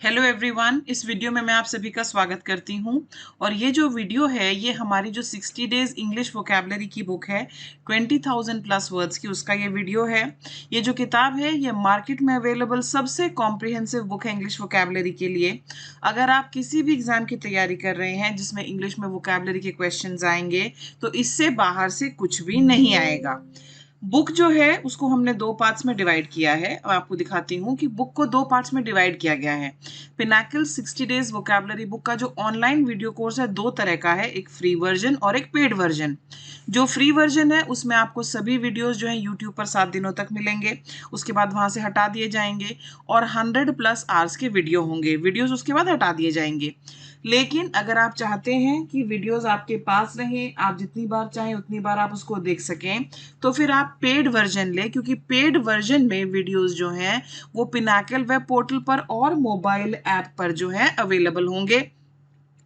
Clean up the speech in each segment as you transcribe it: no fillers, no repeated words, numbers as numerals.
Hello everyone, इस video में मैं आप सभी का स्वागत करती हूं। और ये जो वीडियो है ये हमारी जो 60 डेज इंग्लिश वोकैबुलरी की बुक है 20,000 प्लस वर्ड्स की, उसका ये वीडियो है। ये जो किताब है ये मार्केट में अवेलेबल सबसे कॉम्प्रिहेंसिव बुक है इंग्लिश वोकैबुलरी के लिए। अगर आप किसी भी एग्जाम की तैयारी कर रहे हैं जिसमें इंग्लिश में वोकैबुलरी के क्वेश्चंस आएंगे तो इससे बाहर से कुछ भी नहीं आएगा। बुक जो है उसको हमने दो पार्ट्स में डिवाइड किया है। अब आपको दिखाती हूँ कि बुक को दो पार्ट्स में डिवाइड किया गया है। पिनाकल 60 डेज वोकैबुलरी बुक का जो ऑनलाइन वीडियो कोर्स है दो तरह का है, एक फ्री वर्जन और एक पेड वर्जन। जो फ्री वर्जन है उसमें आपको सभी वीडियोस जो है यूट्यूब पर 7 दिनों तक मिलेंगे, उसके बाद वहां से हटा दिए जाएंगे और 100 प्लस आवर्स के वीडियो होंगे, वीडियोस उसके बाद हटा दिए जाएंगे। लेकिन अगर आप चाहते हैं कि वीडियोस आपके पास रहें, आप जितनी बार चाहें उतनी बार आप उसको देख सकें, तो फिर आप पेड वर्जन लें, क्योंकि पेड वर्जन में वीडियोस जो हैं वो पिनाकल वेब पोर्टल पर और मोबाइल ऐप पर जो है अवेलेबल होंगे।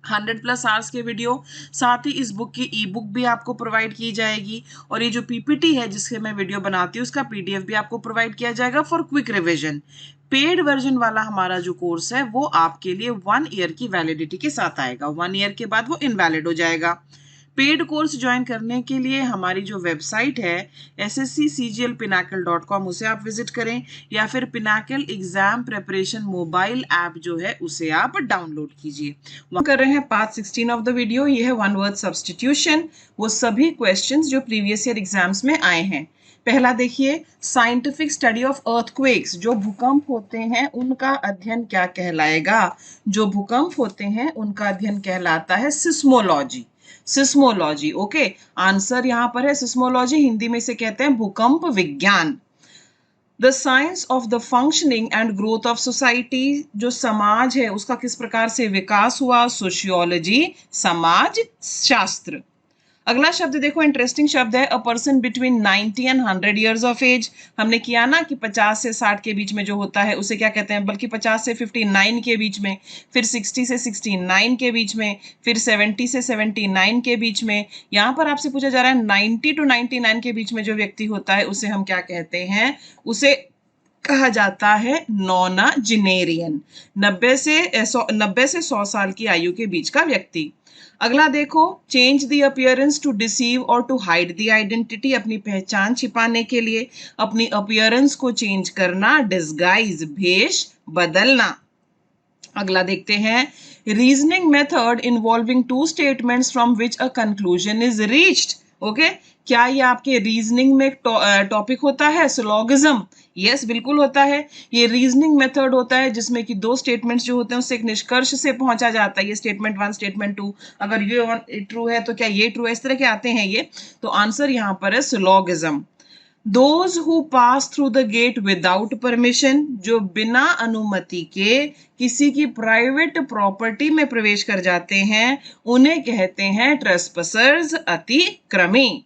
100 प्लस आवर्स के वीडियो, साथ ही इस बुक की ई बुक भी आपको प्रोवाइड की जाएगी और ये जो पीपीटी है जिसके मैं वीडियो बनाती हूँ उसका पीडीएफ भी आपको प्रोवाइड किया जाएगा for quick revision. Paid version वाला हमारा जो कोर्स है वो आपके लिए 1 ईयर की वैलिडिटी के साथ आएगा, 1 ईयर के बाद वो इनवैलिड हो जाएगा। पेड कोर्स ज्वाइन करने के लिए हमारी जो वेबसाइट है ssccglpinacle.com उसे आप विजिट करें, या फिर Pinnacle exam preparation mobile app जो है उसे आप डाउनलोड कीजिए। हम कर रहे हैं पार्ट 16 ऑफ द वीडियो। ये है वन वर्ड सब्स्टिट्यूशन, वो सभी क्वेश्चंस जो प्रीवियस ईयर एग्जाम्स में आए हैं। पहला देखिए, साइंटिफिक स्टडी ऑफ अर्थक्वेक्स, जो भूकंप होते हैं उनका अध्ययन क्या कहलाएगा? जो भूकंप होते हैं उनका अध्ययन कहलाता है सिस्मोलॉजी। Seismology, okay. आंसर यहां पर है सिस्मोलॉजी, हिंदी में से कहते हैं भूकंप विज्ञान। The science of the functioning and growth of society, जो समाज है उसका किस प्रकार से विकास हुआ, सोशियोलॉजी, समाज शास्त्र। अगला शब्द देखो, इंटरेस्टिंग शब्द है, a person between 90 and 100 years of age. हमने किया ना कि 50 से 60 के बीच में जो होता है उसे क्या कहते हैं, बल्कि 50 से 59 के बीच में, फिर 60 से 69 के बीच में, फिर 70 से 79 के बीच में। यहाँ पर आपसे पूछा जा रहा है 90 टू 99 के बीच में जो व्यक्ति होता है उसे हम क्या कहते हैं? उसे कहा जाता है नॉनाजिनेरियन। 90 से 100 साल की आयु के बीच का व्यक्ति। अगला देखो, change the appearance to deceive और टू हाइड द आइडेंटिटी, अपनी पहचान छिपाने के लिए अपनी अपीयरेंस को चेंज करना, डिस्गाइज, भेष बदलना। अगला देखते हैं, reasoning method involving two statements from which a conclusion is reached. Okay, क्या ये आपके रीजनिंग में टॉपिक होता है? सिलोगिज्म, यस बिल्कुल होता है। ये रीजनिंग मेथड होता है जिसमें कि दो स्टेटमेंट्स जो होते हैं उससे एक निष्कर्ष से पहुंचा जाता है। ये स्टेटमेंट 1, स्टेटमेंट 2, अगर ये ट्रू है तो क्या ये ट्रू है, इस तरह के आते हैं ये। तो आंसर यहाँ पर है syllogism. Those who pass through the gate without permission, जो बिना अनुमति के किसी की प्राइवेट प्रॉपर्टी में प्रवेश कर जाते हैं उन्हें कहते हैं ट्रेस्पसर्स, अतिक्रमी।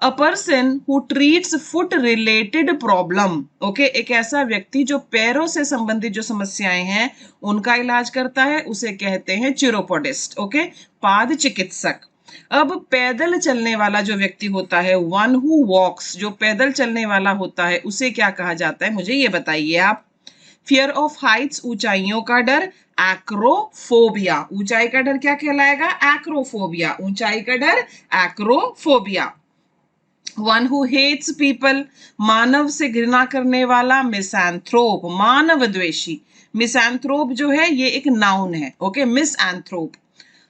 A person who treats foot related problem, okay, एक ऐसा व्यक्ति जो पैरों से संबंधित जो समस्याएं हैं उनका इलाज करता है उसे कहते हैं चिरोपोडिस्ट, ओके, पाद चिकित्सक। अब पैदल चलने वाला जो व्यक्ति होता है, वन हु वॉक्स, जो पैदल चलने वाला होता है उसे क्या कहा जाता है, मुझे ये बताइए आप। फियर ऑफ हाइट्स, ऊंचाइयों का डर, एक्रोफोबिया, ऊंचाई का डर क्या कहलाएगा? एक्रोफोबिया, ऊंचाई का डर acrophobia. One who hates people, मानव से घृणा करने वाला, मिसैंथ्रोप, मानव द्वेषी। मिसैंथ्रोप जो है ये एक नाउन है, okay, misanthrope.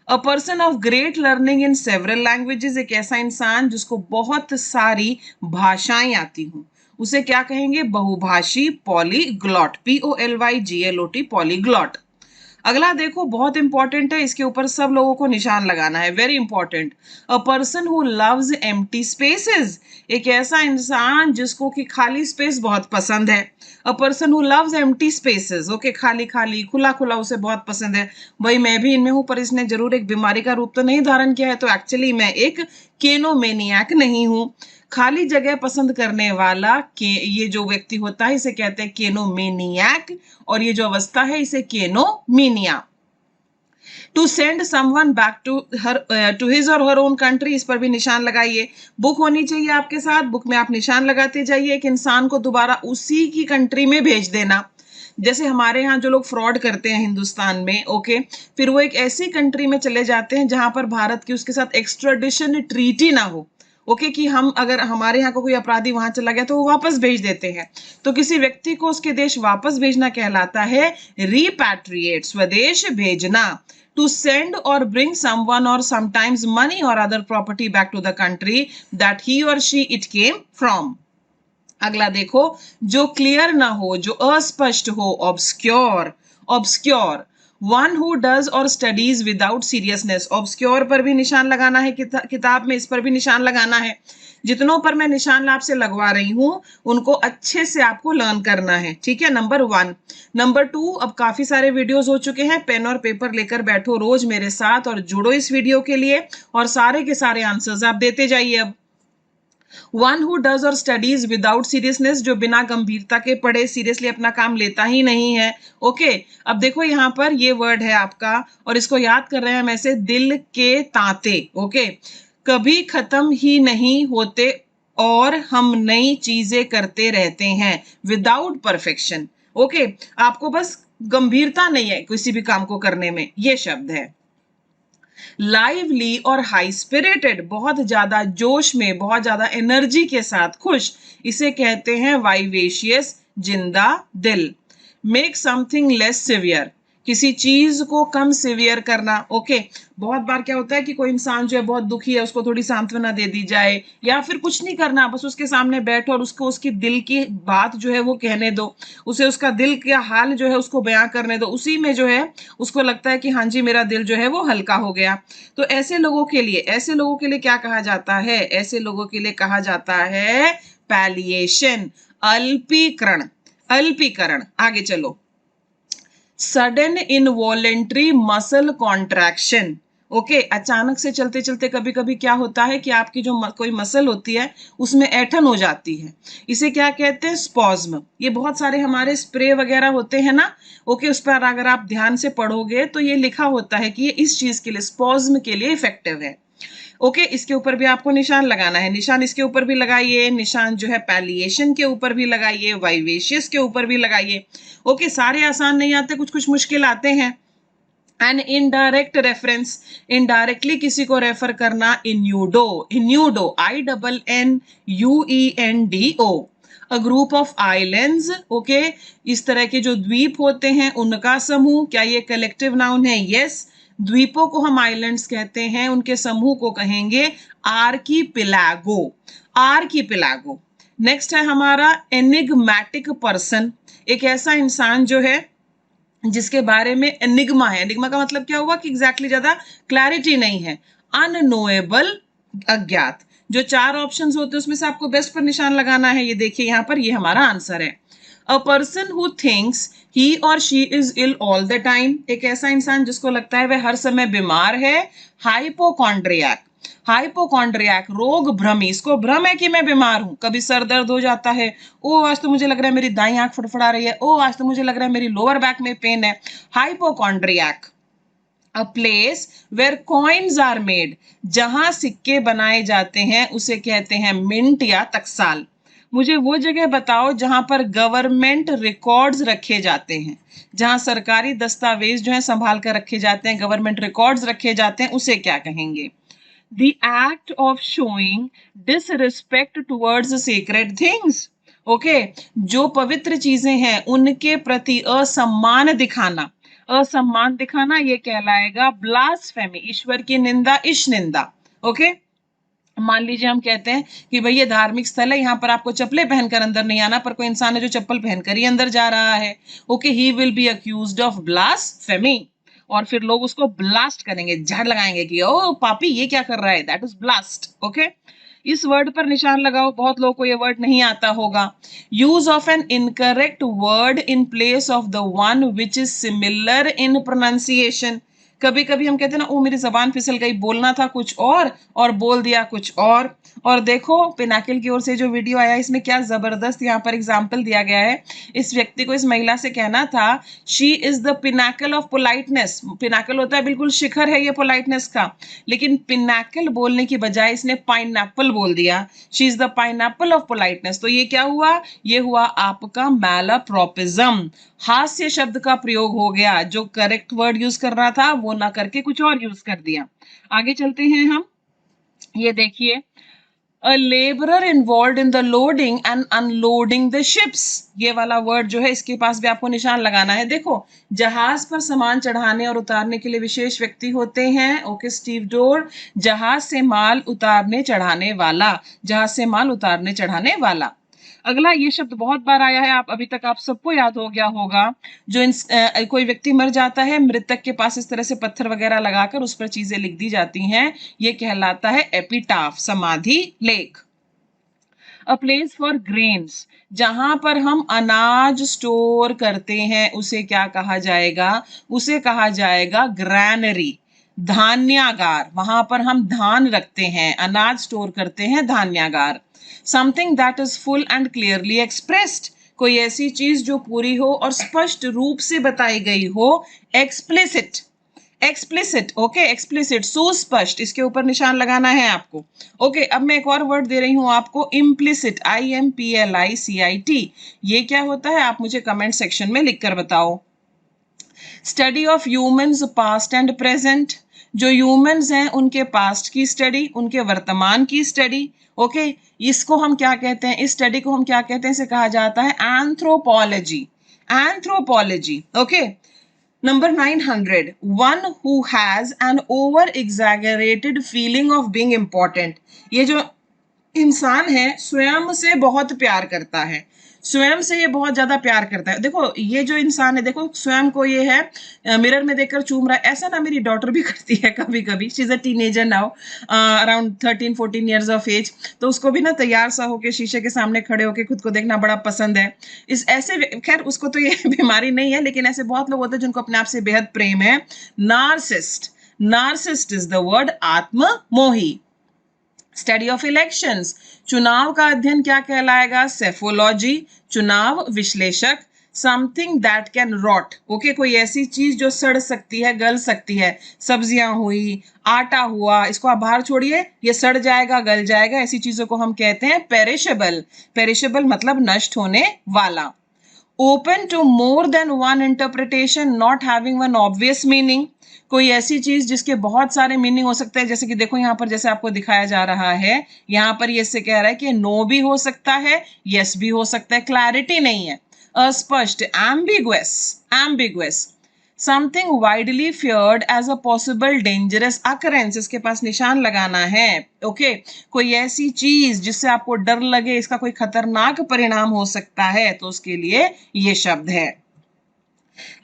A person of great learning in several languages, एक ऐसा इंसान जिसको बहुत सारी भाषाएं आती हूं उसे क्या कहेंगे? बहुभाषी, पॉलीग्लॉट, POLYGLOT, पॉलीग्लॉट। अगला देखो, बहुत इंपॉर्टेंट है, इसके ऊपर सब लोगों को निशान लगाना है, very important. A person who loves empty spaces, एक ऐसा इंसान जिसको कि खाली स्पेस बहुत पसंद है। A person who loves empty spaces, okay, खाली खाली, खुला खुला उसे बहुत पसंद है। भाई मैं भी इनमें हूं, पर इसने जरूर एक बीमारी का रूप तो नहीं धारण किया है, तो एक्चुअली मैं एक केनोमेनियाक नहीं हूं। खाली जगह पसंद करने वाला के ये जो व्यक्ति होता है इसे कहते हैं केनोमेनियाक, और ये जो अवस्था है इसे केनोमीनिया। To send someone back to his or her own country, इस पर भी निशान लगाइए। बुक होनी चाहिए आपके साथ, बुक में आप निशान लगाते जाइए, एक इंसान को दोबारा उसी की कंट्री में भेज देना। जैसे हमारे यहाँ जो लोग फ्रॉड करते हैं हिंदुस्तान में, ओके, फिर वो एक ऐसी कंट्री में चले जाते हैं जहां पर भारत की उसके साथ एक्स्ट्राडिशन ट्रीटी ना हो, ओके, कि हम अगर हमारे यहाँ को कोई अपराधी वहां चला गया तो वो वापस भेज देते हैं। तो किसी व्यक्ति को उसके देश वापस भेजना कहलाता है रिपैट्रिएट, स्वदेश भेजना। To send or bring someone or sometimes money or other property back to the country that he or she it came from. अगला देखो, जो क्लियर ना हो, जो अस्पष्ट हो, obscure, obscure, one who does और स्टडीज विदाउट सीरियसनेस। ऑब्सक्योर पर भी निशान लगाना है किताब में, इस पर भी निशान लगाना है। जितनों पर मैं निशान आपसे लगवा रही हूं उनको अच्छे से आपको लर्न करना है, ठीक है। नंबर 1। नंबर 2, अब काफी सारे वीडियोस हो चुके हैं, पेन और पेपर लेकर बैठो रोज मेरे साथ और जुड़ो इस वीडियो के लिए और सारे के सारे आंसर्स आप देते जाइए। अब वन हु डज और स्टडीज विदाउट सीरियसनेस, जो बिना गंभीरता के पढ़े, सीरियसली अपना काम लेता ही नहीं है, ओके। अब देखो यहाँ पर ये वर्ड है आपका और इसको याद कर रहे हैं हम ऐसे, दिल के तांते, ओके। कभी खत्म ही नहीं होते और हम नई चीजें करते रहते हैं, विदाउट परफेक्शन, ओके। आपको बस गंभीरता नहीं है किसी भी काम को करने में, ये शब्द है। लाइवली और हाई स्पिरिटेड, बहुत ज्यादा जोश में, बहुत ज्यादा एनर्जी के साथ, खुश, इसे कहते हैं वाइवेशियस, जिंदा दिल। मेक समथिंग लेस सिवियर, किसी चीज को कम सिवियर करना, ओके। बहुत बार क्या होता है कि कोई इंसान जो है बहुत दुखी है, उसको थोड़ी सांत्वना दे दी जाए, या फिर कुछ नहीं करना, बस उसके सामने बैठो और उसको उसकी दिल की बात जो है वो कहने दो, उसे उसका दिल का हाल जो है उसको बयां करने दो, उसी में जो है उसको लगता है कि हाँ जी मेरा दिल जो है वो हल्का हो गया। तो ऐसे लोगों के लिए क्या कहा जाता है? ऐसे लोगों के लिए कहा जाता है पैलिएशन, अल्पीकरण, अल्पीकरण। आगे चलो, sudden involuntary muscle contraction, okay. अचानक से चलते चलते कभी कभी क्या होता है कि आपकी जो कोई मसल होती है उसमें ऐठन हो जाती है, इसे क्या कहते हैं? स्पॉज्म। ये बहुत सारे हमारे स्प्रे वगैरह होते हैं ना, ओके, उस पर अगर आप ध्यान से पढ़ोगे तो ये लिखा होता है कि ये इस चीज के लिए, स्पॉज्म के लिए इफेक्टिव है, ओके। इसके ऊपर भी आपको निशान लगाना है, निशान इसके ऊपर भी लगाइए, निशान जो है पैलिएशन के ऊपर भी लगाइए, वाइवेशियस के ऊपर भी लगाइए, ओके। सारे आसान नहीं आते, कुछ कुछ मुश्किल आते हैं। एन इनडायरेक्ट रेफरेंस, इनडायरेक्टली किसी को रेफर करना, इन्यूडो, इन्यूडो, INNUENDO, a group of islands, okay. इस तरह के जो द्वीप होते हैं उनका समूह, क्या ये कलेक्टिव नाउन है? यस। द्वीपों को हम आइलैंड्स कहते हैं, उनके समूह को कहेंगे आर्कीपिलागो, आर्कीपिलागो। नेक्स्ट है हमारा एनिग्मेटिक पर्सन, एक ऐसा इंसान जो है जिसके बारे में एनिग्मा है। एनिग्मा का मतलब क्या हुआ कि एग्जैक्टली ज्यादा क्लैरिटी नहीं है। अननोएबल, अज्ञात। जो 4 ऑप्शंस होते हैं उसमें से आपको बेस्ट पर निशान लगाना है, ये देखिए यहाँ पर, ये हमारा आंसर है। A person who thinks he or she is ill all the time, एक ऐसा इंसान जिसको लगता है वह हर समय बीमार है। हाइपोकॉन्ड्रियक, हाइपोकॉन्ड्रियक, रोग भ्रमी, इसको भ्रम है कि मैं बीमार हूं, कभी सर दर्द हो जाता है, ओ आज तो मुझे लग रहा है मेरी दाईं आंख फड़फड़ा रही है, ओ आज तो मुझे लग रहा है मेरी लोअर बैक में पेन है। Hypochondriac. A place where coins are made, जहां सिक्के बनाए जाते हैं उसे कहते हैं मिंट या टकसाल। मुझे वो जगह बताओ जहां पर गवर्नमेंट रिकॉर्ड्स रखे जाते हैं, जहां सरकारी दस्तावेज जो है संभाल कर रखे जाते हैं, गवर्नमेंट रिकॉर्ड्स रखे जाते हैं, उसे क्या कहेंगे? The act of showing disrespect towards sacred things, okay. जो पवित्र चीजें हैं उनके प्रति असम्मान दिखाना, असम्मान दिखाना, ये कहलाएगा ब्लास्फेमी, ईश्वर की निंदा, ईश निंदा, ओके। मान लीजिए हम कहते हैं कि भाई ये धार्मिक स्थल है, यहाँ पर आपको चप्पलें पहनकर अंदर नहीं आना, पर कोई इंसान है जो चप्पल पहनकर ही अंदर जा रहा है, okay, he will be accused of blasphemy, और फिर लोग उसको ब्लास्ट करेंगे, झाड़ लगाएंगे कि ओ पापी ये क्या कर रहा है, दैट इज ब्लास्ट, ओके। इस वर्ड पर निशान लगाओ, बहुत लोगों को ये वर्ड नहीं आता होगा। Use of an incorrect word in place of the one which is similar in pronunciation, कभी कभी हम कहते हैं ना, ओ मेरी जबान फिसल गई, बोलना था कुछ और बोल दिया कुछ और देखो पिनाकिल की ओर से जो वीडियो आया इसमें क्या जबरदस्त यहाँ पर एग्जाम्पल दिया गया है। इस व्यक्ति को, इस महिला से कहना था she is the Pinnacle of politeness. Pinnacle होता है बिल्कुल शिखर है ये पोलाइटनेस का, लेकिन पिनाकल बोलने की बजाय इसने पाइनएप्पल बोल दिया। She is the pineapple of politeness. तो ये क्या हुआ? ये हुआ आपका मैलाप्रोपिज्म। हास्य शब्द का प्रयोग हो गया, जो करेक्ट वर्ड यूज करना था वो ना करके कुछ और यूज कर दिया। आगे चलते हैं हम, ये देखिए, a laborer involved in the loading and unloading the ships। ये वाला वर्ड जो है इसके पास भी आपको निशान लगाना है। देखो, जहाज पर सामान चढ़ाने और उतारने के लिए विशेष व्यक्ति होते हैं। ओके, स्टीव डोर, जहाज से माल उतारने चढ़ाने वाला, जहाज से माल उतारने चढ़ाने वाला। अगला ये शब्द बहुत बार आया है, अभी तक आप सबको याद हो गया होगा। जो कोई व्यक्ति मर जाता है, मृतक के पास इस तरह से पत्थर वगैरह लगाकर उस पर चीजें लिख दी जाती हैं, ये कहलाता है एपिटाफ, समाधि लेख। अ प्लेस फॉर ग्रेन्स, जहां पर हम अनाज स्टोर करते हैं उसे क्या कहा जाएगा? उसे कहा जाएगा ग्रैनरी, धान्यागार। वहां पर हम धान रखते हैं, अनाज स्टोर करते हैं, धान्यागार। Something that is full and clearly expressed, कोई ऐसी चीज जो पूरी हो और स्पष्ट रूप से बताई गई हो। एक्सप्लिसिट, एक्सप्लिसिट, ओके, एक्सप्लिसिट, सुस्पष्ट, इसके ऊपर निशान लगाना है आपको। ओके, अब मैं एक और वर्ड दे रही हूं आपको, इम्प्लिसिट, IMPLICIT। ये क्या होता है आप मुझे कमेंट सेक्शन में लिखकर बताओ। Study of humans past and present, जो ह्यूमंस हैं उनके पास्ट की स्टडी, उनके वर्तमान की स्टडी। ओके, इसको हम क्या कहते हैं? इस स्टडी को हम क्या कहते हैं? इसे कहा जाता है anthropology, anthropology. Okay, number 900, one who has an over exaggerated feeling of being important. ये जो इंसान है स्वयं से बहुत प्यार करता है, स्वयं से ये बहुत ज्यादा प्यार करता है। देखो ये जो इंसान है, देखो स्वयं को ये है मिरर में देखकर चूम रहा है। ऐसा ना मेरी डॉटर भी करती है कभी कभी, she is a teenager now, around 13-14 years of age. तो उसको भी ना तैयार सा होके शीशे के सामने खड़े होके खुद को देखना बड़ा पसंद है। इस ऐसे, खैर उसको तो ये बीमारी नहीं है, लेकिन ऐसे बहुत लोग होते हैं जिनको अपने आप से बेहद प्रेम है। Narcissist, narcissist is the word, आत्ममोही। स्टडी ऑफ इलेक्शंस, चुनाव का अध्ययन क्या कहलाएगा? सेफोलॉजी, चुनाव विश्लेषक। Something that can rot, okay, कोई ऐसी चीज जो सड़ सकती है, गल सकती है। सब्जियां हुई, आटा हुआ, इसको आप बाहर छोड़िए, ये सड़ जाएगा, गल जाएगा, ऐसी चीजों को हम कहते हैं पेरिशेबल। पेरिशेबल मतलब नष्ट होने वाला। Open to more than one interpretation, not having one obvious meaning, कोई ऐसी चीज जिसके बहुत सारे मीनिंग हो सकते हैं। जैसे कि देखो यहाँ पर जैसे आपको दिखाया जा रहा है, यहाँ पर ये से कह रहा है कि नो भी हो सकता है, यस भी हो सकता है, क्लैरिटी नहीं है। अस्पष्ट, ambiguous, ambiguous. Something widely feared as a possible dangerous occurrence, इसके पास निशान लगाना है। ओके, कोई ऐसी चीज जिससे आपको डर लगे, इसका कोई खतरनाक परिणाम हो सकता है, तो उसके लिए ये शब्द है।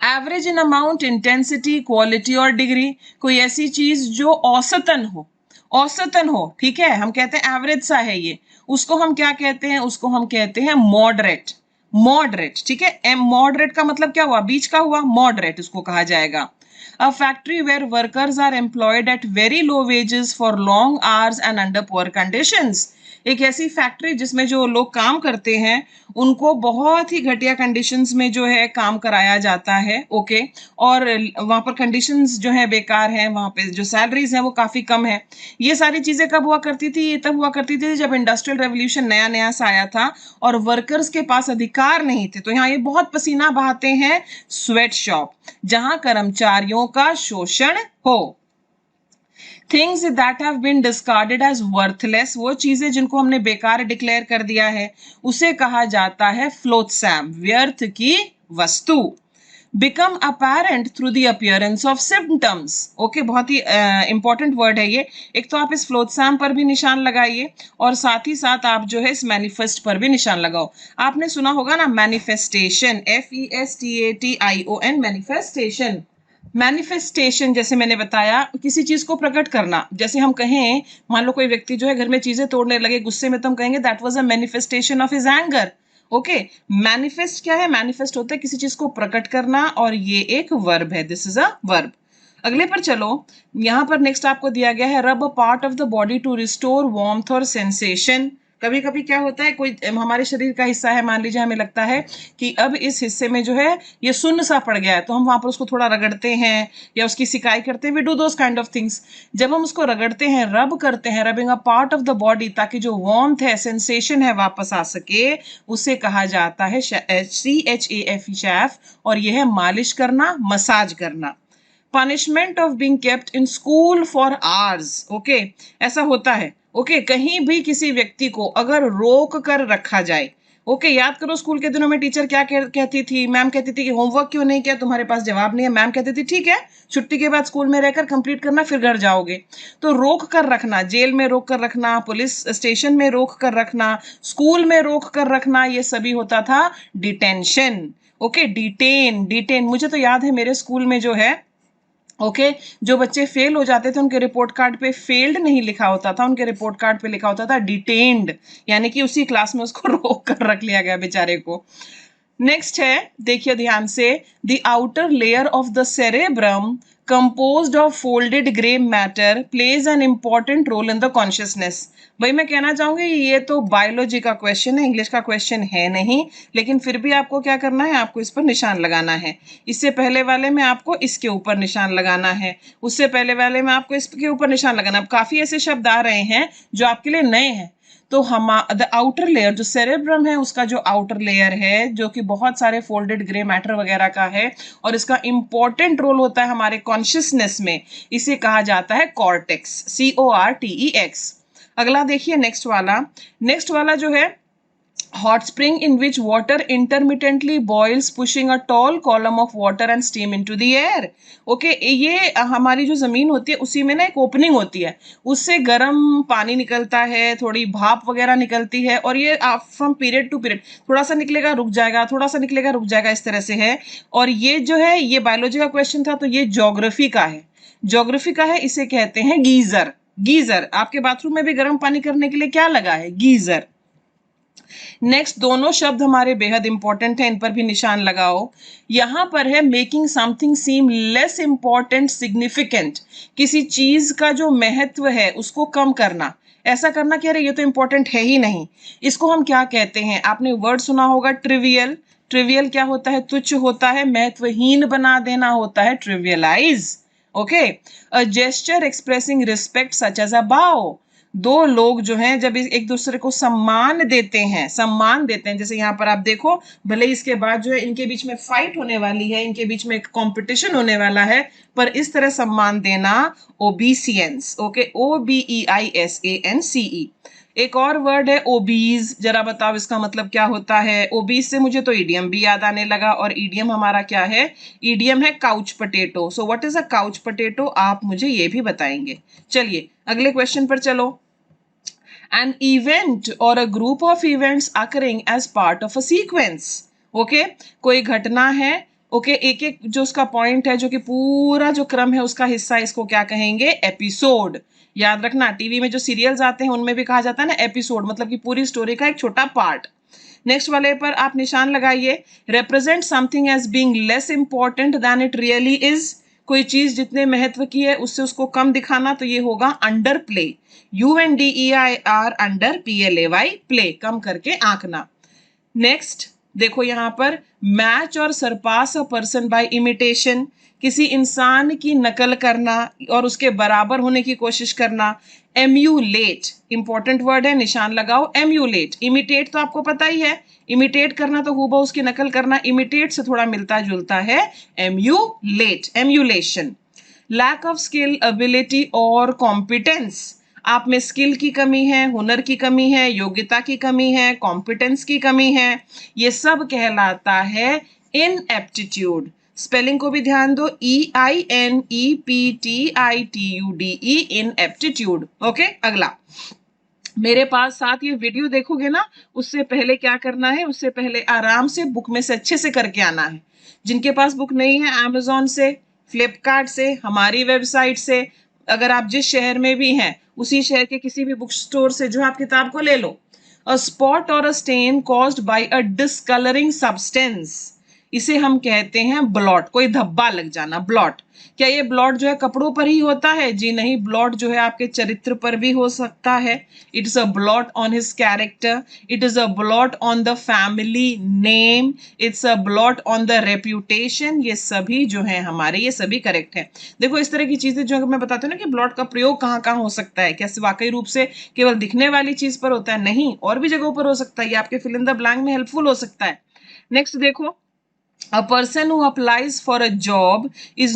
Average in amount, intensity, quality और डिग्री, कोई ऐसी चीज जो औसतन हो, औसतन हो, ठीक है, हम कहते हैं एवरेज सा है ये, उसको हम क्या कहते हैं? उसको हम कहते हैं मॉडरेट, मॉडरेट, ठीक है। मॉडरेट का मतलब क्या हुआ? बीच का हुआ, मॉडरेट उसको कहा जाएगा। A factory where workers are employed at very low wages for long hours and under poor conditions, एक ऐसी फैक्ट्री जिसमें जो लोग काम करते हैं उनको बहुत ही घटिया कंडीशंस में जो है काम कराया जाता है। ओके, और वहां पर कंडीशंस जो है बेकार हैं, वहां पे जो सैलरीज हैं वो काफी कम है। ये सारी चीजें कब हुआ करती थी? ये तब हुआ करती थी जब इंडस्ट्रियल रेवोल्यूशन नया नया सा आया था और वर्कर्स के पास अधिकार नहीं थे। तो यहाँ ये बहुत पसीना बहाते हैं, स्वेट शॉप, जहां कर्मचारियों का शोषण हो। Things that have been discarded as worthless, वो चीजें जिनको हमने बेकार डिक्लेयर कर दिया है उसे कहा जाता है फ्लोत्सैम, व्यर्थ की वस्तु। Become apparent through the appearance of symptoms, okay, बहुत ही इंपॉर्टेंट वर्ड है ये। एक तो आप इस फ्लोत्सैम पर भी निशान लगाइए और साथ ही साथ आप जो है इस मैनिफेस्ट पर भी निशान लगाओ। आपने सुना होगा ना मैनिफेस्टेशन, FESTATION, मैनिफेस्टेशन। मैनिफेस्टेशन जैसे मैंने बताया, किसी चीज को प्रकट करना। जैसे हम कहें, मान लो कोई व्यक्ति जो है घर में चीजें तोड़ने लगे गुस्से में, तो हम कहेंगे that was a manifestation of his anger. Okay, manifest क्या है? मैनिफेस्ट होता है किसी चीज को प्रकट करना और ये एक वर्ब है, दिस इज अ वर्ब। अगले पर चलो, यहाँ पर नेक्स्ट आपको दिया गया है rub a part of the body to restore warmth और सेंसेशन। कभी कभी क्या होता है, कोई हमारे शरीर का हिस्सा है, मान लीजिए हमें लगता है कि अब इस हिस्से में जो है ये सुन्न सा पड़ गया है, तो हम वहां पर उसको थोड़ा रगड़ते हैं या उसकी सिकाई करते हैं, we do those kind of things. जब हम उसको रगड़ते हैं, रब करते हैं, rubbing a part of the body, ताकि जो वार्मथ है, सेंसेशन है, वापस आ सके, उसे कहा जाता है CHAF, शैफ, और यह है मालिश करना, मसाज करना। Punishment of being kept in school for hours, okay, ऐसा होता है, ओके, कहीं भी किसी व्यक्ति को अगर रोक कर रखा जाए, ओके, याद करो स्कूल के दिनों में टीचर क्या कहती थी, मैम कहती थी कि होमवर्क क्यों नहीं किया, तुम्हारे पास जवाब नहीं है, मैम कहती थी ठीक है छुट्टी के बाद स्कूल में रहकर कंप्लीट करना, फिर घर जाओगे। तो रोक कर रखना, जेल में रोक कर रखना, पुलिस स्टेशन में रोक कर रखना, स्कूल में रोक कर रखना, ये सभी होता था डिटेंशन, ओके, डिटेन। मुझे तो याद है मेरे स्कूल में जो है, ओके, जो बच्चे फेल हो जाते थे उनके रिपोर्ट कार्ड पे फेल्ड नहीं लिखा होता था, उनके रिपोर्ट कार्ड पे लिखा होता था डिटेन्ड, यानी कि उसी क्लास में उसको रोक कर रख लिया गया बेचारे को। नेक्स्ट है, देखिए ध्यान से, the outer layer of the cerebrum composed of folded gray matter plays an important role in the consciousness। भाई मैं कहना चाहूंगी ये तो बायोलॉजी का क्वेश्चन है, इंग्लिश का क्वेश्चन है नहीं, लेकिन फिर भी आपको क्या करना है, आपको इस पर निशान लगाना है। इससे पहले वाले में आपको इसके ऊपर निशान लगाना है, उससे पहले वाले में आपको इसके ऊपर निशान लगाना है। अब काफी ऐसे शब्द आ रहे हैं जो आपके लिए नए हैं। तो हम द आउटर लेयर, जो सेरेब्रम है उसका जो आउटर लेयर है, जो कि बहुत सारे फोल्डेड ग्रे मैटर वगैरह का है और इसका इंपॉर्टेंट रोल होता है हमारे कॉन्शियसनेस में, इसे कहा जाता है कॉर्टेक्स, CORTEX। अगला देखिए नेक्स्ट वाला जो है, hot spring in which water intermittently boils pushing a tall column of water and steam into the air। Okay, ये हमारी जो जमीन होती है उसी में ना एक ओपनिंग होती है, उससे गर्म पानी निकलता है, थोड़ी भाप वगैरह निकलती है, और ये फ्रॉम पीरियड टू पीरियड थोड़ा सा निकलेगा रुक जाएगा, थोड़ा सा निकलेगा रुक जाएगा, इस तरह से है। और ये जो है ये बायोलॉजी का क्वेश्चन था, तो ये ज्योग्राफी का है, इसे कहते हैं गीजर। गीजर, आपके बाथरूम में भी गर्म पानी करने के लिए क्या लगा है, गीजर। नेक्स्ट, दोनों शब्द हमारे बेहद इंपॉर्टेंट हैं, इन पर भी निशान लगाओ। यहां पर है मेकिंग समथिंग सीम लेस इंपॉर्टेंट सिग्निफिकेंट, किसी चीज का जो महत्व है उसको कम करना, ऐसा करना कि अरे ये तो इंपॉर्टेंट है ही नहीं। इसको हम क्या कहते हैं, आपने वर्ड सुना होगा ट्रिवियल। ट्रिवियल क्या होता है, तुच्छ होता है, महत्वहीन बना देना होता है trivialise, okay. A gesture expressing respect such as a bow, दो लोग जो हैं जब एक दूसरे को सम्मान देते हैं, जैसे यहाँ पर आप देखो, भले इसके बाद जो है इनके बीच में फाइट होने वाली है, इनके बीच में एक कंपटीशन होने वाला है, पर इस तरह सम्मान देना, ओबीसियंस, ओके, OBEISANCE। एक और वर्ड है ओबीज, जरा बताओ इसका मतलब क्या होता है। ओबीज से मुझे तो ईडियम भी याद आने लगा, और ईडियम हमारा क्या है, ईडियम है couch potato. So what is a couch potato, आप मुझे ये भी बताएंगे। चलिए अगले क्वेश्चन पर चलो। An event or a group of events occurring as part of a sequence, okay, कोई घटना है, ओके, एक एक जो उसका पॉइंट है, जो कि पूरा जो क्रम है उसका हिस्सा, इसको क्या कहेंगे, एपिसोड। याद रखना, टीवी में जो सीरियल्स आते हैं उनमें भी कहा जाता है ना एपिसोड, मतलब कि पूरी स्टोरी का एक छोटा पार्ट। नेक्स्ट वाले पर आप निशान लगाइए, represent something as being less important than it really is, कोई चीज जितने महत्व की है उससे उसको कम दिखाना, तो ये होगा under play, UNDER under PLAY, play, कम करके आंकना। नेक्स्ट देखो यहाँ पर, match or surpass a person by imitation, किसी इंसान की नकल करना और उसके बराबर होने की कोशिश करना। एम्यूलेट, इंपॉर्टेंट वर्ड है, निशान लगाओ, एम्यूलेट। इमिटेट तो आपको पता ही है, इमिटेट करना तो हूबहू उसकी नकल करना, इमिटेट से थोड़ा मिलता जुलता है emulate, emulation. Lack of skill, ability और कॉम्पिटेंस, आप में स्किल की कमी है, हुनर की कमी है, योग्यता की कमी है, कॉम्पिटेंस की कमी है, ये सब कहलाता है इनएप्टीट्यूड। स्पेलिंग को भी ध्यान दो, EINEPTITUDE, इनएप्टीट्यूड, ओके। अगला, मेरे पास साथ ये वीडियो देखोगे ना, उससे पहले क्या करना है, उससे पहले आराम से बुक में से अच्छे से करके आना है। जिनके पास बुक नहीं है, Amazon से, फ्लिपकार्ट से, हमारी वेबसाइट से, अगर आप जिस शहर में भी हैं उसी शहर के किसी भी बुक स्टोर से जो आप किताब को ले लो। A spot or a stain caused by a discolouring substance, इसे हम कहते हैं ब्लॉट, कोई धब्बा लग जाना, ब्लॉट। क्या ये ब्लॉट जो है कपड़ों पर ही होता है? जी नहीं, ब्लॉट जो है आपके चरित्र पर भी हो सकता है। It is a blot on his character, it is a blot on the family name, it's a blot on the reputation. ये सभी जो है हमारे, ये सभी करेक्ट है। देखो इस तरह की चीजें जो मैं बताती हूँ ना कि ब्लॉट का प्रयोग कहाँ कहाँ हो सकता है, क्या वाकई रूप से केवल दिखने वाली चीज पर होता है? नहीं, और भी जगहों पर हो सकता है। ये आपके फिल इन द ब्लैंक में हेल्पफुल हो सकता है। नेक्स्ट देखो, a person who applies for a job is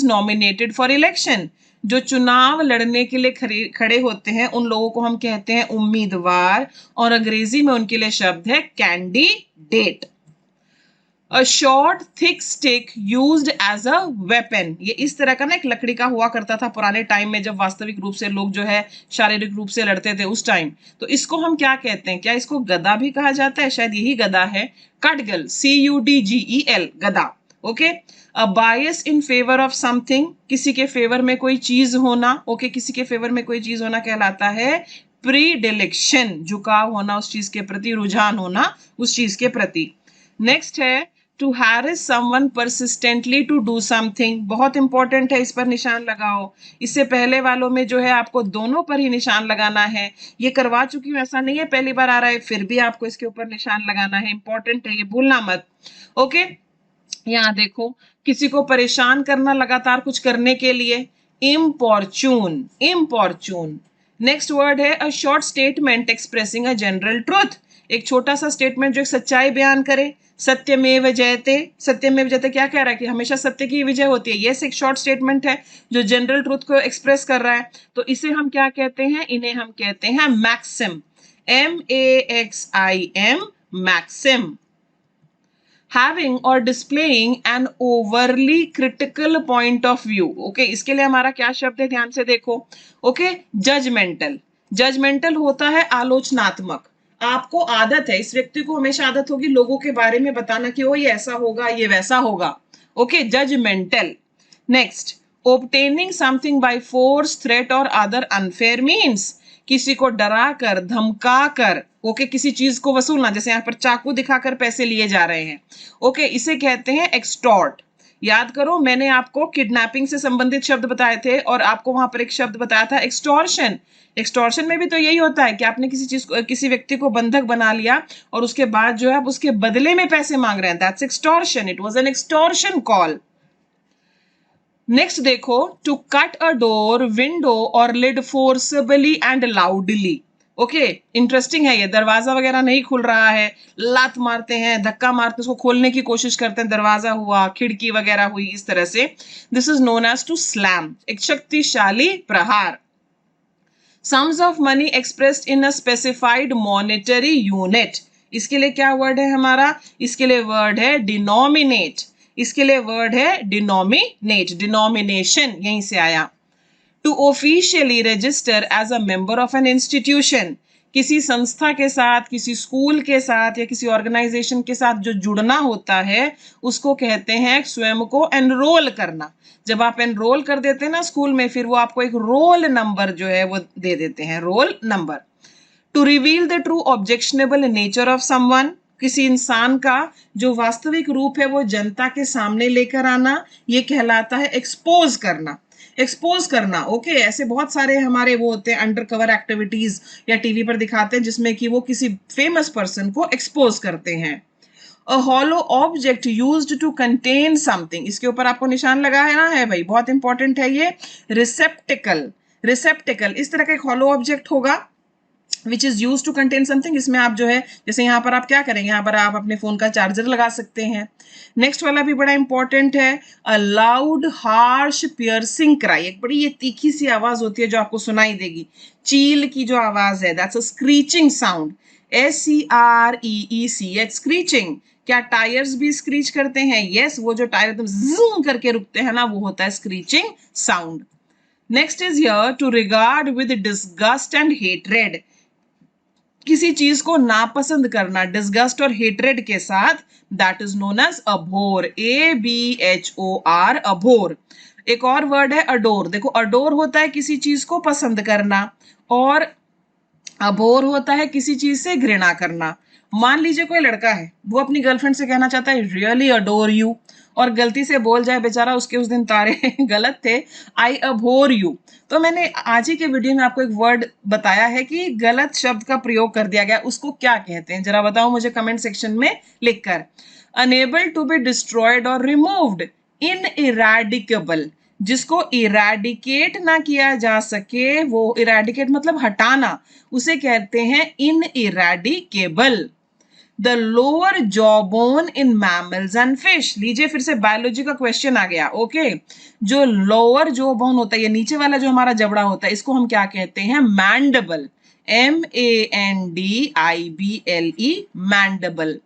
nominated for election। जो चुनाव लड़ने के लिए खड़े होते हैं उन लोगों को हम कहते हैं उम्मीदवार, और अंग्रेजी में उनके लिए शब्द है candidate. A short thick stick used as a weapon। ये इस तरह का ना एक लकड़ी का हुआ करता था पुराने टाइम में, जब वास्तविक रूप से लोग जो है शारीरिक रूप से लड़ते थे उस टाइम। तो इसको हम क्या कहते हैं? क्या इसको गदा भी कहा जाता है? शायद यही गदा है, कटगल, CUDGEL, गदा। Okay, a bias in favour of something, किसी के फेवर में कोई चीज होना। ओके, किसी के फेवर में कोई चीज होना कहलाता है प्रीडिलेक्शन, झुकाव होना उस चीज के प्रति, रुझान होना उस चीज के प्रति। नेक्स्ट है to harass someone persistently to do something, बहुत इंपॉर्टेंट है, इस पर निशान लगाओ। इससे पहले वालों में जो है आपको दोनों पर ही निशान लगाना है। ये करवा चुकी हूँ, ऐसा नहीं है पहली बार आ रहा है, फिर भी आपको इसके ऊपर निशान लगाना है, इंपॉर्टेंट है, ये भूलना मत। ओके, यहाँ देखो, किसी को परेशान करना लगातार कुछ करने के लिए, इम्पॉर्चून, इम्पॉर्चून। नेक्स्ट वर्ड है a short statement expressing a general truth, एक छोटा सा स्टेटमेंट जो एक सच्चाई बयान करे। सत्यमेव जयते, सत्यमेव जयते क्या कह रहा है कि हमेशा सत्य की विजय होती है। यस, एक शॉर्ट स्टेटमेंट है जो जनरल ट्रूथ को एक्सप्रेस कर रहा है। तो इसे हम क्या कहते हैं? इन्हें हम कहते हैं maxim, MAXIM, maxim. Having or displaying an overly critical point of view। Okay, इसके लिए हमारा क्या शब्द है? ध्यान से देखो। ओके, जजमेंटल, जजमेंटल होता है आलोचनात्मक। आपको आदत है, इस व्यक्ति को हमेशा आदत होगी लोगों के बारे में बताना कि वो ये ऐसा होगा, ये वैसा होगा। Okay, judgmental. Next, obtaining something by force, threat और other unfair means, किसी को डरा कर, धमका कर, ओके, किसी चीज को वसूलना, जैसे यहाँ पर चाकू दिखाकर पैसे लिए जा रहे हैं। ओके, इसे कहते हैं एक्सटॉर्ट। याद करो, मैंने आपको किडनैपिंग से संबंधित शब्द बताए थे और आपको वहां पर एक शब्द बताया था एक्सटॉर्शन। एक्सटॉर्शन में भी तो यही होता है कि आपने किसी चीज को, किसी व्यक्ति को बंधक बना लिया और उसके बाद जो है आप उसके बदले में पैसे मांग रहे हैं, that's extortion. It was an extortion call. Next देखो, to cut a door, window or lid forcibly and loudly. Okay, interesting है ये, दरवाजा वगैरह नहीं खुल रहा है, लात मारते हैं, धक्का मारते उसको खोलने की कोशिश करते हैं, दरवाजा हुआ, खिड़की वगैरह हुई, इस तरह से। This is known as to slam, एक शक्तिशाली प्रहार। Sums of money expressed in a specified monetary unit, इसके लिए क्या वर्ड है हमारा? इसके लिए वर्ड है डिनोमिनेट, इसके लिए वर्ड है डिनोमिनेट, डिनोमिनेशन यहीं से आया। To officially register as a member of an institution, किसी संस्था के साथ, किसी स्कूल के साथ या किसी ऑर्गेनाइजेशन के साथ जो जुड़ना होता है उसको कहते हैं स्वयं को एनरोल करना। जब आप एनरोल कर देते हैं ना स्कूल में, फिर वो आपको एक रोल नंबर जो है वो दे देते हैं, roll number. To reveal the true objectionable nature of someone, किसी इंसान का जो वास्तविक रूप है वो जनता के सामने लेकर आना, ये कहलाता है एक्सपोज करना, एक्सपोज करना। ओके, ऐसे बहुत सारे हमारे वो होते हैं अंडर कवर एक्टिविटीज या टीवी पर दिखाते हैं जिसमें कि वो किसी फेमस पर्सन को एक्सपोज करते हैं। A hollow object used to contain something, इसके ऊपर आपको निशान लगाना है भाई, बहुत इंपॉर्टेंट है ये। रिसेप्टिकल, रिसेप्टिकल इस तरह का एक हॉलो ऑब्जेक्ट होगा which is use to contain something, इसमें आप जो है, जैसे यहाँ पर आप क्या करेंगे, यहाँ पर आप अपने फोन का चार्जर लगा सकते हैं। नेक्स्ट वाला भी बड़ा इंपॉर्टेंट है, a loud harsh piercing cry, एक बड़ी ये तीखी सी आवाज होती है जो आपको सुनाई देगी, चील की जो आवाज है, that's a screeching sound, SCREECH, screeching. क्या टायर्स भी स्क्रीच करते हैं? यस, वो जो टायर एकदम जूम करके रुकते हैं ना, वो होता है screeching sound. Next is here to regard with disgust and hatred, किसी चीज को नापसंद करना डिस्गस्ट और हेट्रेड के साथ, that is known as abhor, ABHOR, abhor. एक और वर्ड है अडोर, देखो अडोर होता है किसी चीज को पसंद करना और अभोर होता है किसी चीज से घृणा करना। मान लीजिए कोई लड़का है, वो अपनी गर्लफ्रेंड से कहना चाहता है रियली अडोर यू, और गलती से बोल जाए, बेचारा उसके उस दिन तारे गलत थे, आई अबोर यू। तो मैंने आज ही के वीडियो में आपको एक वर्ड बताया है कि गलत शब्द का प्रयोग कर दिया गया, उसको क्या कहते हैं, जरा बताओ मुझे कमेंट सेक्शन में लिखकर। अनेबल टू बी डिस्ट्रॉयड और रिमूव्ड, इनइराडिकेबल, जिसको इराडिकेट ना किया जा सके, वो इराडिकेट मतलब हटाना, उसे कहते हैं ineradicable. The lower jaw bone in mammals and fish, लीजिए फिर से बायोलॉजी का क्वेश्चन आ गया। ओके, जो लोअर जॉ बोन होता है, ये नीचे वाला जो हमारा जबड़ा होता है, इसको हम क्या कहते हैं, mandible, MANDIBLE, mandible.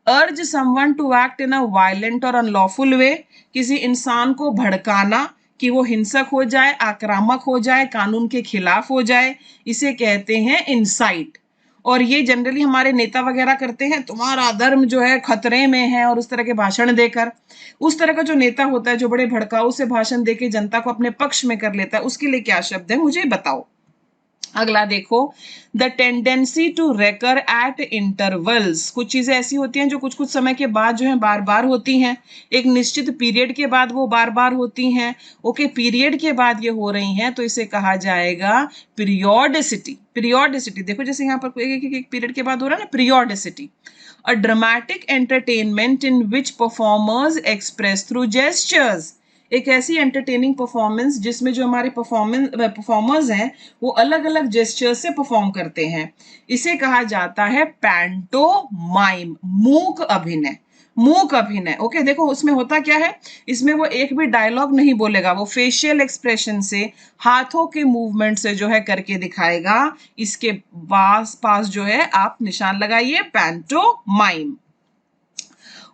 Urge someone to act in a violent और अनलॉफुल वे, किसी इंसान को भड़काना कि वो हिंसक हो जाए, आक्रामक हो जाए, कानून के खिलाफ हो जाए, इसे कहते हैं इंसाइट। और ये जनरली हमारे नेता वगैरह करते हैं, तुम्हारा धर्म जो है खतरे में है, और उस तरह के भाषण देकर, उस तरह का जो नेता होता है जो बड़े भड़काऊ से भाषण देके जनता को अपने पक्ष में कर लेता है, उसके लिए क्या शब्द है मुझे बताओ। अगला देखो, the tendency to recur at intervals, कुछ चीजें ऐसी होती हैं जो कुछ कुछ समय के बाद जो है बार बार होती हैं, एक निश्चित पीरियड के बाद वो बार बार होती हैं। ओके, पीरियड के बाद ये हो रही हैं तो इसे कहा जाएगा पीरियोडिसिटी। पीरियोडिसिटी देखो, जैसे यहाँ पर एक पीरियड के बाद हो रहा है ना, periodicity. A dramatic entertainment in which performers express through gestures, एक ऐसी एंटरटेनिंग परफॉर्मेंस जिसमें जो हमारे परफॉर्मर्स हैं वो अलग अलग जेस्चर्स से परफॉर्म करते हैं, इसे कहा जाता है पैंटोमाइम, मूक अभिनय, मूक अभिनय। ओके, देखो उसमें होता क्या है, इसमें वो एक भी डायलॉग नहीं बोलेगा, वो फेशियल एक्सप्रेशन से, हाथों के मूवमेंट से जो है करके दिखाएगा। इसके पास जो है आप निशान लगाइए, पैंटोमाइम।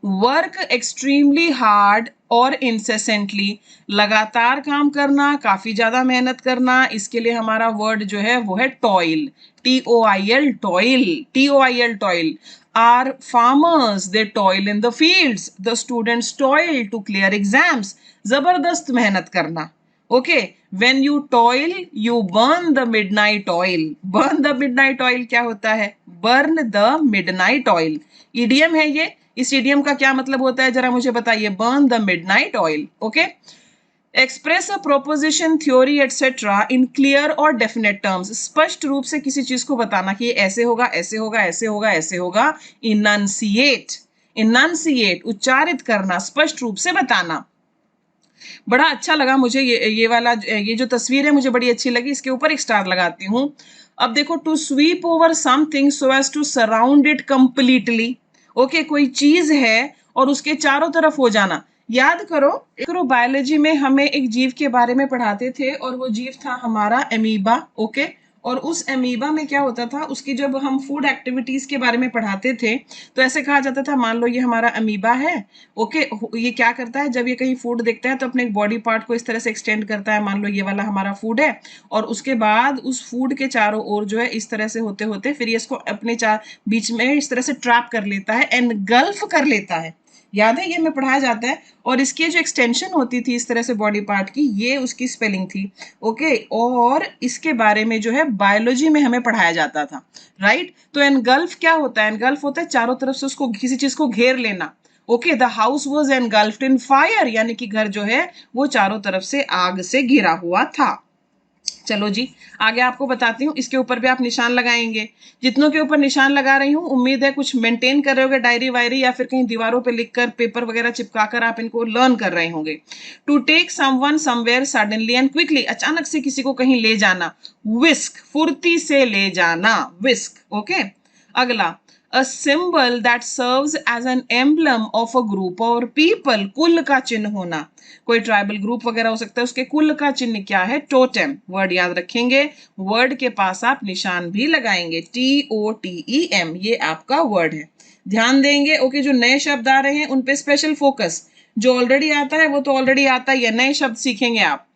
वर्क एक्सट्रीमली हार्ड और इंसेसेंटली, लगातार काम करना, काफी ज्यादा मेहनत करना, इसके लिए हमारा वर्ड जो है वो है toil, TOIL, toil, TOIL, toil. Are farmers they toil in the fields, the students toil to clear exams, जबरदस्त मेहनत करना। Okay, when you toil you burn the midnight oil, burn the midnight oil क्या होता है, burn the midnight oil, idiom है ये। इस idiom का क्या मतलब होता है जरा मुझे बताइए, burn the midnight oil. Okay, express a proposition, theory etcetera in clear और डेफिनेट टर्म्स, स्पष्ट रूप से किसी चीज को बताना कि ऐसे होगा, ऐसे होगा, ऐसे होगा, ऐसे होगा। इनंसिएट, इनंसिएट उच्चारित करना, स्पष्ट रूप से बताना। बड़ा अच्छा लगा मुझे ये वाला, ये जो तस्वीर है मुझे बड़ी अच्छी लगी, इसके ऊपर एक स्टार लगाती हूँ। अब देखो, to sweep over something so as to surround it completely. Okay, कोई चीज है और उसके चारों तरफ हो जाना। याद करो बायोलॉजी में हमें एक जीव के बारे में पढ़ाते थे, और वो जीव था हमारा एमीबा। ओके, और उस एमीबा में क्या होता था, उसकी जब हम फूड एक्टिविटीज के बारे में पढ़ाते थे तो ऐसे कहा जाता था, मान लो ये हमारा अमीबा है। ओके, ये क्या करता है, जब ये कहीं फूड देखता है तो अपने बॉडी पार्ट को इस तरह से एक्सटेंड करता है, मान लो ये वाला हमारा फूड है, और उसके बाद उस फूड के चारों ओर जो है इस तरह से होते होते फिर ये इसको अपने बीच में इस तरह से ट्रैप कर लेता है, एनगल्फ कर लेता है। याद है, ये हमें पढ़ाया जाता है। और इसकी जो एक्सटेंशन होती थी इस तरह से बॉडी पार्ट की, ये उसकी स्पेलिंग थी। ओके, और इसके बारे में जो है बायोलॉजी में हमें पढ़ाया जाता था, राइट। तो एनगल्फ क्या होता है, एनगल्फ होता है चारों तरफ से उसको, किसी चीज को घेर लेना। Okay, the house was engulfed in fire, यानी कि घर जो है वो चारों तरफ से आग से घिरा हुआ था। चलो जी, आगे आपको बताती हूँ, इसके ऊपर भी आप निशान लगाएंगे। जितनों के ऊपर निशान लगा रही हूँ, उम्मीद है कुछ मेंटेन कर रहे होगे, डायरी वायरी या फिर कहीं दीवारों पे लिखकर, पेपर वगैरह चिपकाकर आप इनको लर्न कर रहे होंगे। To take someone somewhere suddenly and quickly, अचानक से किसी को कहीं ले जाना। विस्क, फुर्ती से ले जाना, विस्क। ओके, अगला, a symbol that serves as an emblem of a group or people, कुल का चिन्ह होना। कोई ट्राइबल ग्रुप वगैरह हो सकता है, उसके कुल का चिन्ह क्या है, टोटेम। वर्ड याद रखेंगे, वर्ड के पास आप निशान भी लगाएंगे, TOTEM, ये आपका वर्ड है, ध्यान देंगे। ओके, जो नए शब्द आ रहे हैं उन पे स्पेशल फोकस, जो ऑलरेडी आता है वो तो ऑलरेडी आता ही है, नए शब्द सीखेंगे आप।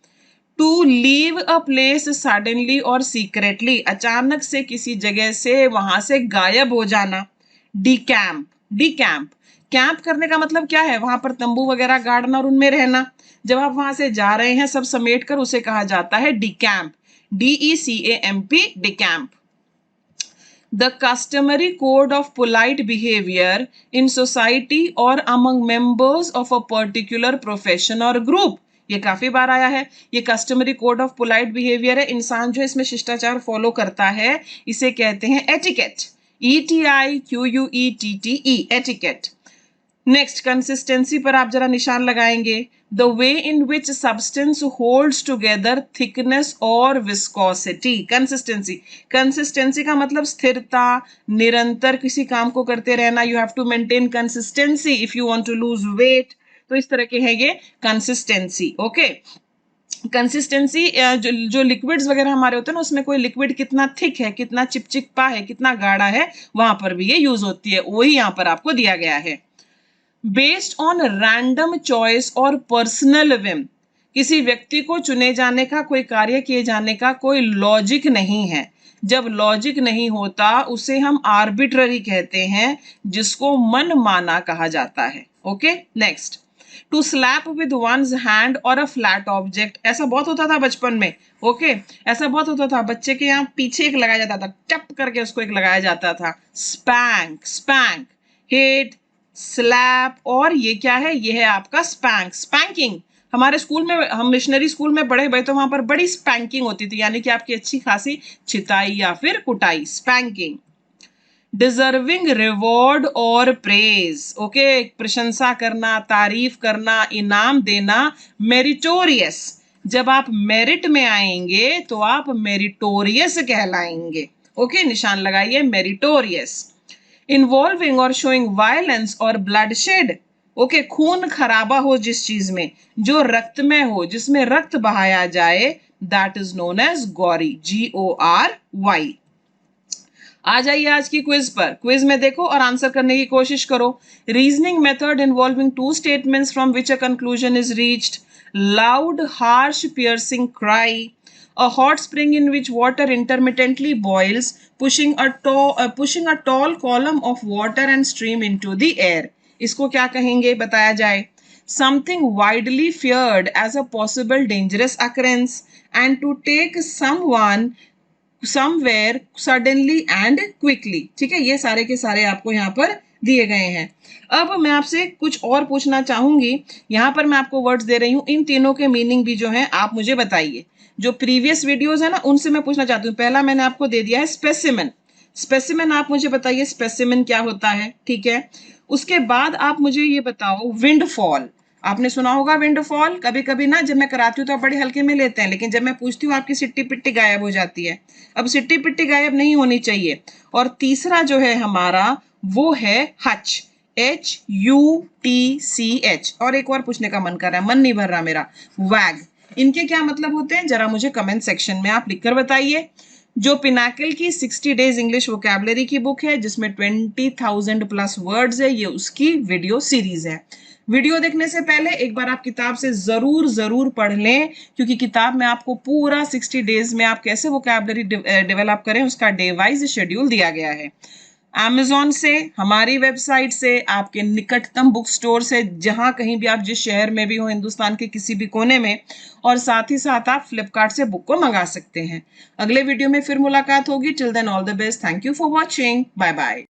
To leave a place suddenly और सीक्रेटली, अचानक से किसी जगह से वहां से गायब हो जाना। डिकैम्प, डिकैम्प, कैंप करने का मतलब क्या है, वहां पर तंबू वगैरह गाड़ना और उनमें रहना। जब आप वहां से जा रहे हैं सब समेट कर, उसे कहा जाता है डिकैम्प, DECAMP, डिकैम्प। the customary code of polite behavior in society or among members of a particular profession or group। ये काफी बार आया है। ये customary code of polite behaviour है, इंसान जो इसमें शिष्टाचार फॉलो करता है इसे कहते हैं etiquette, ETIQUETTE, etiquette. Next, consistency पर आप जरा निशान लगाएंगे। The way in which substance holds together thickness और विस्कोसिटी। कंसिस्टेंसी, कंसिस्टेंसी का मतलब स्थिरता, निरंतर किसी काम को करते रहना। You have to maintain consistency if you want to lose weight. तो इस तरह के है ये कंसिस्टेंसी। ओके, कंसिस्टेंसी जो लिक्विड्स वगैरह हमारे होते हैं ना, उसमें कोई लिक्विड कितना थिक है, कितना चिपचिपा है, कितना गाढ़ा है, वहां पर भी ये यूज होती है। वही यहाँ पर आपको दिया गया है। बेस्ड ऑन रैंडम चॉइस और पर्सनल विम, किसी व्यक्ति को चुने जाने का, कोई कार्य किए जाने का कोई लॉजिक नहीं है। जब लॉजिक नहीं होता उसे हम आर्बिट्ररी कहते हैं, जिसको मन माना कहा जाता है। Okay, next, to slap with one's hand और अ फ्लैट ऑब्जेक्ट। ऐसा बहुत होता था बचपन में। ओके, ऐसा बहुत होता था, बच्चे के यहाँ पीछे एक लगाया जाता था, टप करके उसको एक लगाया जाता था। स्पैंक, स्पैंक, हिट, स्लैप, और ये क्या है, ये है आपका स्पैंक, स्पैंकिंग। हमारे स्कूल में, हम मिशनरी स्कूल में पढ़े भाई, तो वहां पर बड़ी स्पैंकिंग होती थी, यानी कि आपकी अच्छी खासी छिताई या फिर कुटाई, स्पैंकिंग। डिजर्विंग रिवॉर्ड और प्रेज। ओके, प्रशंसा करना, तारीफ करना, इनाम देना, मेरिटोरियस। जब आप मेरिट में आएंगे तो आप मेरिटोरियस कहलाएंगे। ओके, निशान लगाइए, मेरिटोरियस। इन्वॉल्विंग और शोइंग वायलेंस और ब्लडशेड। ओके, खून खराबा हो जिस चीज में, जो रक्तमय हो, जिसमें रक्त बहाया जाए, that is known as gory, GORY। आ जाइए आज की क्विज पर। क्विज में देखो और आंसर करने की कोशिश करो। Reasoning method involving two statements from which a conclusion is reached, loud harsh piercing cry, a hot spring in which water intermittently boils, pushing a tall column of water and stream into the air। इसको क्या कहेंगे, बताया जाए। Something widely feared as a possible dangerous occurrence, and to take someone somewhere suddenly and quickly। ठीक है, ये सारे के सारे आपको यहाँ पर दिए गए हैं। अब मैं आपसे कुछ और पूछना चाहूंगी। यहाँ पर मैं आपको वर्ड्स दे रही हूँ, इन तीनों के मीनिंग भी जो है आप मुझे बताइए। जो प्रीवियस वीडियोस है ना, उनसे मैं पूछना चाहती हूँ। पहला मैंने आपको दे दिया है स्पेसिमेन। स्पेसिमेन आप मुझे बताइए स्पेसिमेन क्या होता है। ठीक है, उसके बाद आप मुझे ये बताओ विंडफॉल। आपने सुना होगा विंडफॉल। कभी कभी ना जब मैं कराती हूँ तो आप बड़े हल्के में लेते हैं, लेकिन जब मैं पूछती हूँ आपकी सिट्टी पिट्टी गायब हो जाती है। अब सिट्टी पिट्टी गायब नहीं होनी चाहिए। और तीसरा जो है हमारा वो है हच, HUTCH। और एक और पूछने का मन कर रहा है, मन नहीं भर रहा मेरा, वैग। इनके क्या मतलब होते हैं, जरा मुझे कमेंट सेक्शन में आप लिखकर बताइए। जो पिनाकल की 60 डेज इंग्लिश वोकैबुलरी की बुक है, जिसमें 20,000 प्लस वर्ड्स है, ये उसकी वीडियो सीरीज है। वीडियो देखने से पहले एक बार आप किताब से जरूर पढ़ लें, क्योंकि किताब में आपको पूरा 60 डेज में आप कैसे वोकैबुलरी डेवलप करें उसका डे वाइज शेड्यूल दिया गया है। Amazon से, हमारी वेबसाइट से, आपके निकटतम बुक स्टोर से, जहां कहीं भी आप जिस शहर में भी हो हिंदुस्तान के किसी भी कोने में, और साथ ही साथ आप फ्लिपकार्ट से बुक को मंगा सकते हैं। अगले वीडियो में फिर मुलाकात होगी। Till then all the best, thank you for watching, bye bye.